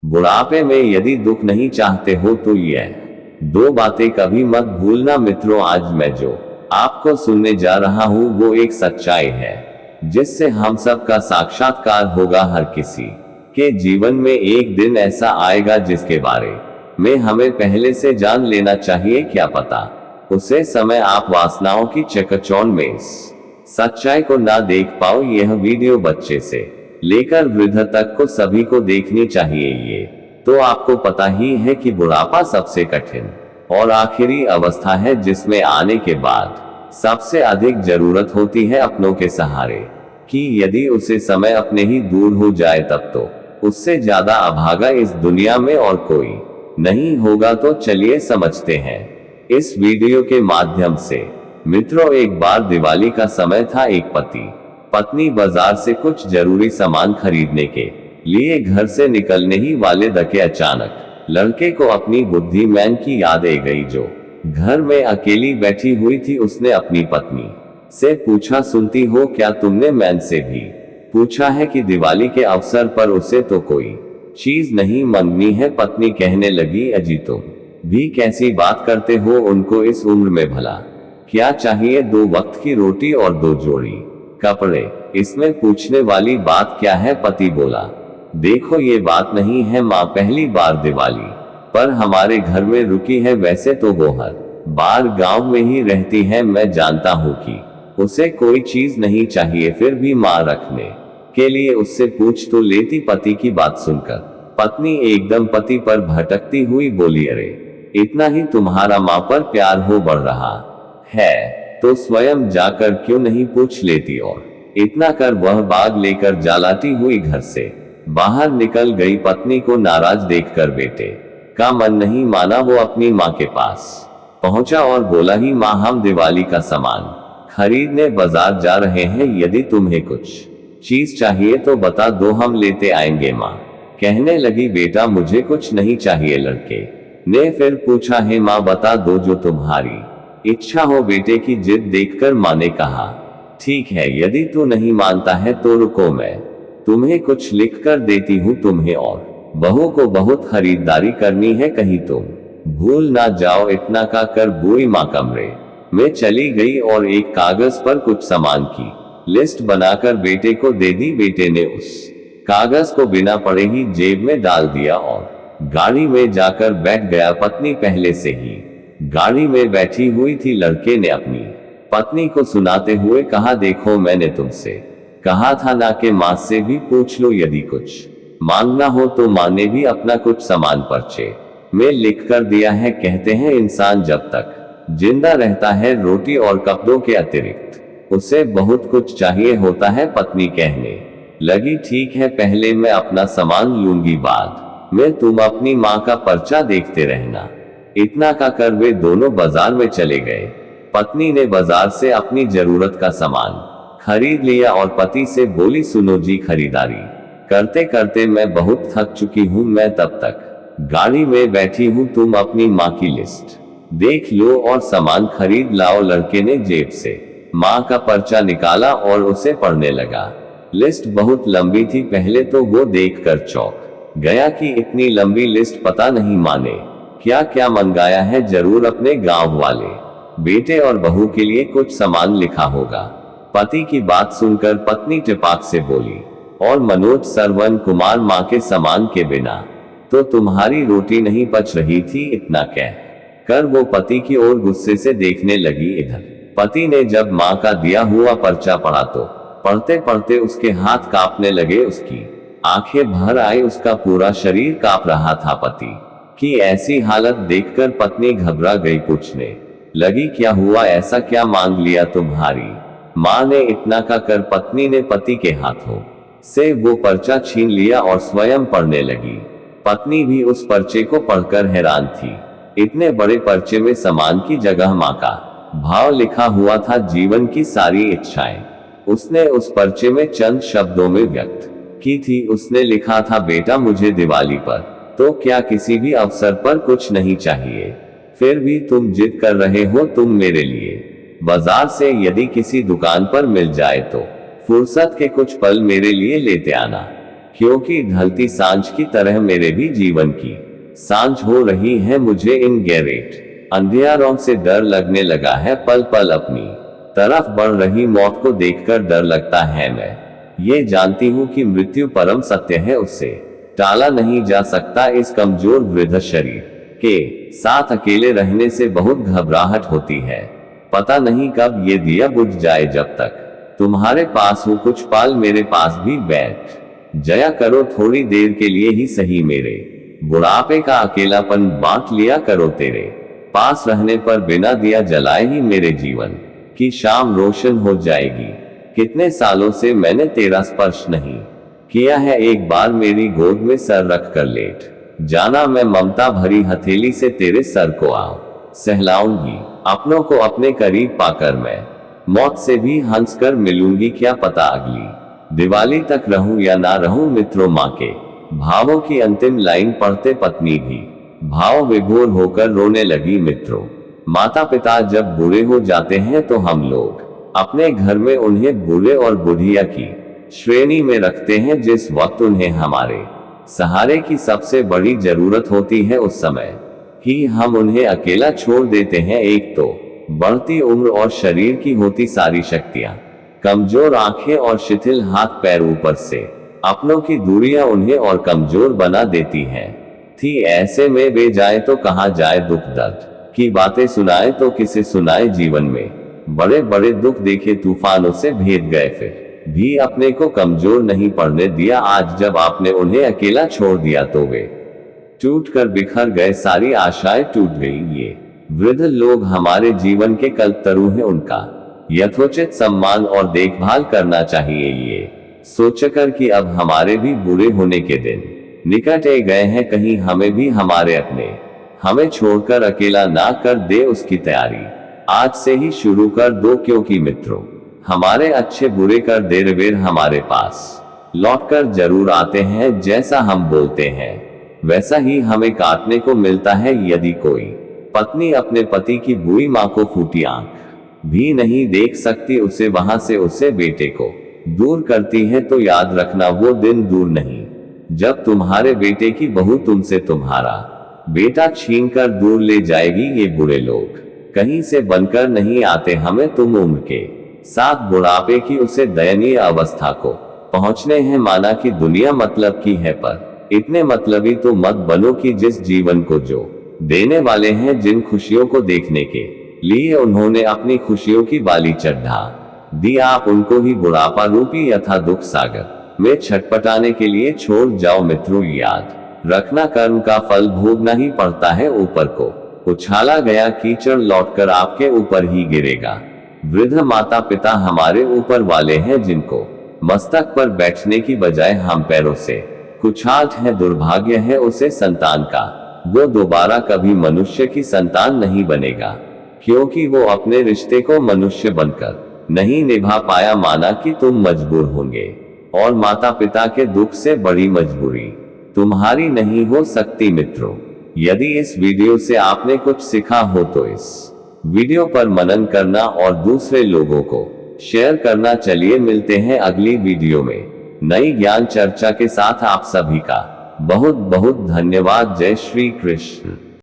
बुढ़ापे में यदि दुख नहीं चाहते हो तो यह दो बातें कभी मत भूलना मित्रों। आज मैं जो आपको सुनने जा रहा हूं वो एक सच्चाई है जिससे हम सब का साक्षात्कार होगा। हर किसी के जीवन में एक दिन ऐसा आएगा जिसके बारे में हमें पहले से जान लेना चाहिए। क्या पता उसे समय आप वासनाओं की चकचौंध में इस सच्चाई को ना देख पाओ। यह वीडियो बच्चे से लेकर वृद्ध तक को सभी को देखनी चाहिए। ये तो आपको पता ही है कि बुढ़ापा सबसे कठिन और आखिरी अवस्था है जिसमें आने के बाद सबसे अधिक जरूरत होती है अपनों के सहारे कि यदि उसे समय अपने ही दूर हो जाए तब तो उससे ज्यादा अभागा इस दुनिया में और कोई नहीं होगा। तो चलिए समझते हैं इस वीडियो के माध्यम से। मित्रों, एक बार दिवाली का समय था। एक पति पत्नी बाजार से कुछ जरूरी सामान खरीदने के लिए घर से निकलने ही वाले थे। अचानक लड़के को अपनी बुद्धिमान की याद आ गई जो घर में अकेली बैठी हुई थी। उसने अपनी पत्नी से पूछा, सुनती हो क्या तुमने मैन से भी पूछा है कि दिवाली के अवसर पर उसे तो कोई चीज नहीं मांगनी है। पत्नी कहने लगी, अजी तुम भी कैसी बात करते हो, उनको इस उम्र में भला क्या चाहिए, 2 वक्त की रोटी और 2 जोड़ी कपड़े, इसमें पूछने वाली बात क्या है। पति बोला, देखो ये बात नहीं है माँ, पहली बार दिवाली पर हमारे घर में रुकी है। वैसे तो वो हर बार गांव में ही रहती है, मैं जानता हूँ कि उसे कोई चीज नहीं चाहिए, फिर भी माँ रखने के लिए उससे पूछ तो लेती। पति की बात सुनकर पत्नी एकदम पति पर भटकती हुई बोली, अरे इतना ही तुम्हारा माँ पर प्यार हो बढ़ रहा है तो स्वयं जाकर क्यों नहीं पूछ लेती। और इतना कर वह बाग लेकर जालाती हुई घर से बाहर निकल गई। पत्नी को नाराज देखकर बेटे का मन नहीं माना। वो अपनी माँ के पास पहुंचा और बोला ही, माँ हम दिवाली का सामान खरीदने बाजार जा रहे हैं, यदि तुम्हें कुछ चीज चाहिए तो बता दो, हम लेते आएंगे। माँ कहने लगी, बेटा मुझे कुछ नहीं चाहिए। लड़के ने फिर पूछा, है माँ बता दो जो तुम्हारी इच्छा हो। बेटे की जिद देखकर माँ ने कहा, ठीक है यदि तू नहीं मानता है तो रुको, मैं तुम्हें कुछ लिख कर देती हूँ। तुम्हें और बहू को बहुत खरीदारी करनी है, कहीं तुम भूल ना जाओ। इतना का कर बुई माँ कमरे में चली गई और एक कागज पर कुछ सामान की लिस्ट बनाकर बेटे को दे दी। बेटे ने उस कागज को बिना पढ़े ही जेब में डाल दिया और गाड़ी में जाकर बैठ गया। पत्नी पहले से ही गाड़ी में बैठी हुई थी। लड़के ने अपनी पत्नी को सुनाते हुए कहा, देखो मैंने तुमसे कहा था ना कि माँ से भी पूछ लो, यदि कुछ मांगना हो तो माँ ने भी अपना कुछ सामान पर्चे में लिख कर दिया है। कहते हैं इंसान जब तक जिंदा रहता है रोटी और कपड़ों के अतिरिक्त उसे बहुत कुछ चाहिए होता है। पत्नी कहने लगी, ठीक है पहले मैं अपना सामान लूंगी, बाद में तुम अपनी माँ का पर्चा देखते रहना। इतना का कर वे दोनों बाजार में चले गए। पत्नी ने बाजार से अपनी जरूरत का सामान खरीद लिया और पति से बोली, सुनो जी, खरीदारी करते करते मैं बहुत थक चुकी हूँ, मैं तब तक गाड़ी में बैठी हूँ, तुम अपनी माँ की लिस्ट देख लो और सामान खरीद लाओ। लड़के ने जेब से माँ का पर्चा निकाला और उसे पढ़ने लगा। लिस्ट बहुत लंबी थी। पहले तो वो देखकर चौंक गया कि इतनी लंबी लिस्ट, पता नहीं माँ ने क्या क्या मंगाया है, जरूर अपने गांव वाले बेटे और बहू के लिए कुछ सामान लिखा होगा। पति की बात सुनकर पत्नी टिपाक से बोली, और मनोज श्रवण कुमार, माँ के सामान के बिना तो तुम्हारी रोटी नहीं पच रही थी। इतना कह कर वो पति की ओर गुस्से से देखने लगी। इधर पति ने जब माँ का दिया हुआ पर्चा पढ़ा तो पढ़ते पढ़ते उसके हाथ कांपने लगे, उसकी आंखें भर आई, उसका पूरा शरीर कांप रहा था। पति की ऐसी हालत देखकर पत्नी घबरा गई, पूछने लगी, क्या हुआ, ऐसा क्या मांग लिया तुम्हारी माँ ने। इतना का कर पत्नी ने पति के हाथों से वो पर्चा छीन लिया और स्वयं पढ़ने लगी। पत्नी भी उस पर्चे को पढ़कर हैरान थी। इतने बड़े पर्चे में सामान की जगह माँ का भाव लिखा हुआ था, जीवन की सारी इच्छाएं उसने उस पर्चे में चंद शब्दों में व्यक्त की थी। उसने लिखा था, बेटा मुझे दिवाली पर तो क्या किसी भी अवसर पर कुछ नहीं चाहिए, फिर भी तुम जिद कर रहे हो। तुम मेरे लिए बाजार से यदि किसी दुकान पर मिल जाए तो फुर्सत के कुछ पल मेरे लिए लेते आना। क्योंकि ढलती सांझ की तरह मेरे भी जीवन की सांझ हो रही है मुझे इन गहरेट अंधियारों से डर लगने लगा है। पल पल अपनी तरफ बढ़ रही मौत को देखकर डर लगता है। मैं ये जानती हूँ कि मृत्यु परम सत्य है, उससे टाला नहीं जा सकता। इस कमजोर वृद्ध शरीर के साथ अकेले रहने से बहुत घबराहट होती है। पता नहीं कब ये दिया बुझ जाए। जब तक तुम्हारे पास हूँ कुछ पाल मेरे पास भी बैठ जया करो, थोड़ी देर के लिए ही सही। मेरे बुढ़ापे का अकेलापन बांट लिया करो, तेरे पास रहने पर बिना दिया जलाए ही मेरे जीवन की शाम रोशन हो जाएगी। कितने सालों से मैंने तेरा स्पर्श नहीं किया है, एक बार मेरी गोद में सर रख कर लेट जाना। मैं ममता भरी हथेली से तेरे सर को सहलाऊंगी। अपनों को अपने करीब पाकर मैं मौत से भी हंस कर मिलूंगी। क्या पता अगली दिवाली तक रहूं या ना रहूं। मित्रों, माँ के भावों की अंतिम लाइन पढ़ते पत्नी भी भाव विभोर होकर रोने लगी। मित्रों, माता पिता जब बूढ़े हो जाते हैं तो हम लोग अपने घर में उन्हें बूढ़े और बुढ़िया की श्रेणी में रखते हैं। जिस वक्त उन्हें हमारे सहारे की सबसे बड़ी जरूरत होती है, उस समय ही हम उन्हें अकेला छोड़ देते हैं। एक तो बढ़ती उम्र और शरीर की होती सारी शक्तियां, कमजोर आंखें और शिथिल हाथ पैर, ऊपर से अपनों की दूरियां उन्हें और कमजोर बना देती हैं। ऐसे में वे जाए तो कहां जाए, दुख दर्द की बातें सुनाए तो किसे सुनाए। जीवन में बड़े बड़े दुख देखे, तूफानों से भेद गए, फिर भी अपने को कमजोर नहीं पड़ने दिया। आज जब आपने उन्हें अकेला छोड़ दिया तो वे टूट कर बिखर गए, सारी आशाएं टूट गई। ये वृद्ध लोग हमारे जीवन के कल्पतरू हैं, उनका यथोचित सम्मान और देखभाल करना चाहिए। ये सोचकर कि अब हमारे भी बूढ़े होने के दिन निकट गए हैं, कहीं हमें भी हमारे अपने हमें छोड़कर अकेला ना कर दे, उसकी तैयारी आज से ही शुरू कर दो। क्योंकि मित्रों, हमारे अच्छे बुरे कर देर वेर हमारे पास लौटकर जरूर आते हैं। जैसा हम बोलते हैं वैसा ही हमें काटने को मिलता है। यदि कोई पत्नी अपने पति की बुरी माँ को फूटी आंख भी नहीं देख सकती, उसे वहां से उसे बेटे को दूर करती है, तो याद रखना वो दिन दूर नहीं जब तुम्हारे बेटे की बहू तुमसे तुम्हारा बेटा छीनकर दूर ले जाएगी। ये बुरे लोग कहीं से बनकर नहीं आते, हमें तुम उम्र के साथ बुढ़ापे की उसे दयनीय अवस्था को पहुंचने हैं। माना कि दुनिया मतलब की है, पर इतने मतलबी तो मत बनो कि जिस जीवन को जो देने वाले हैं, जिन खुशियों को देखने के लिए उन्होंने अपनी खुशियों की बाली चढ़ा दी, आप उनको ही बुढ़ापा रूपी यथा दुख सागर में छटपटाने के लिए छोड़ जाओ। मित्रों, याद रखना कर्म का फल भोगना ही पड़ता है। ऊपर को उछाला गया कीचड़ लौटकर आपके ऊपर ही गिरेगा। वृद्ध माता पिता हमारे ऊपर वाले हैं, जिनको मस्तक पर बैठने की बजाय हम पैरों से कुछाट है। दुर्भाग्य है उसे संतान का, वो दोबारा कभी मनुष्य की संतान नहीं बनेगा, क्योंकि वो अपने रिश्ते को मनुष्य बनकर नहीं निभा पाया। माना कि तुम मजबूर होंगे, और माता पिता के दुख से बड़ी मजबूरी तुम्हारी नहीं हो सकती। मित्रों, यदि इस वीडियो से आपने कुछ सीखा हो तो इस वीडियो पर मनन करना और दूसरे लोगों को शेयर करना। चलिए मिलते हैं अगली वीडियो में नई ज्ञान चर्चा के साथ। आप सभी का बहुत बहुत धन्यवाद। जय श्री कृष्ण।